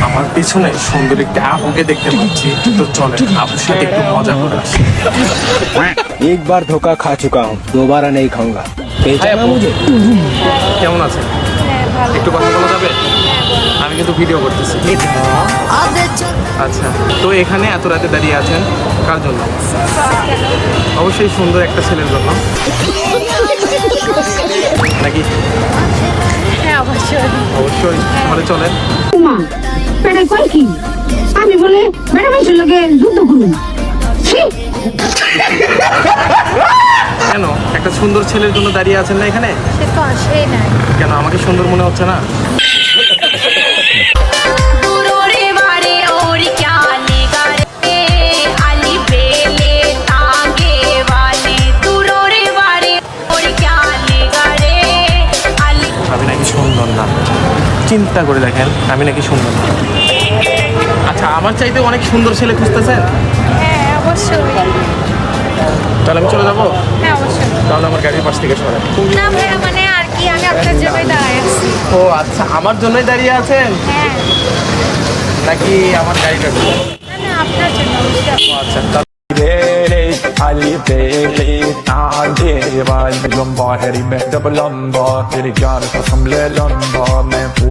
আমার পিছনে সুন্দর একটা আপুকে দেখতে পাচ্ছি, তো চলে আপুর সাথে একটু মজা করে আসি। एक बार धोखा खा चुका हूँ, दोबारा नहीं खाऊंगा। पहचाना मुझे? কেমন আছেন? একটু কথা বলা যাবে? আমি কিন্তু ভিডিও করতেছি। আচ্ছা, তো এখানে এত রাতে দাঁড়িয়ে আছেন কার জন্য? অবশ্যই সুন্দর একটা ছেলের জন্য নাকি? হ্যাঁ অবশ্যই। অবশ্যই। তাহলে চলেন। মা পেটে কয় কি আমি বলে বেটা মানুষের লগে যুদ্ধ করুন। কেন একটা সুন্দর ছেলের জন্য দাঁড়িয়ে আছেন না এখানে? সে তো আসেই নাই। কেন আমাকে সুন্দর মনে হচ্ছে না? আমি নাকি সুন্দর না, চিন্তা করে দেখেন আমি নাকি সুন্দর না। আচ্ছা, আমার চাইতে অনেক সুন্দর ছেলে খুঁজতেছেন? হ্যাঁ অবশ্যই। তাহলে আমি চলে যাবো? হ্যাঁ অবশ্যই। তাহলে আমার গাড়ির পাশ থেকে সরেন। না ভাইয়া মানে আর কি, আমি আপনার জন্যই দাঁড়ায় আছি। ও আচ্ছা, আমার জন্যই দাঁড়িয়ে আছেন হ্যাঁ নাকি আমার গাড়িটা? না না আপনার জন্য অবশ্যই। ও আচ্ছা, Ali Beli, Adi Val, Lumba, Harry, Double Lumba, Diri Jan, Kasam Le Lumba,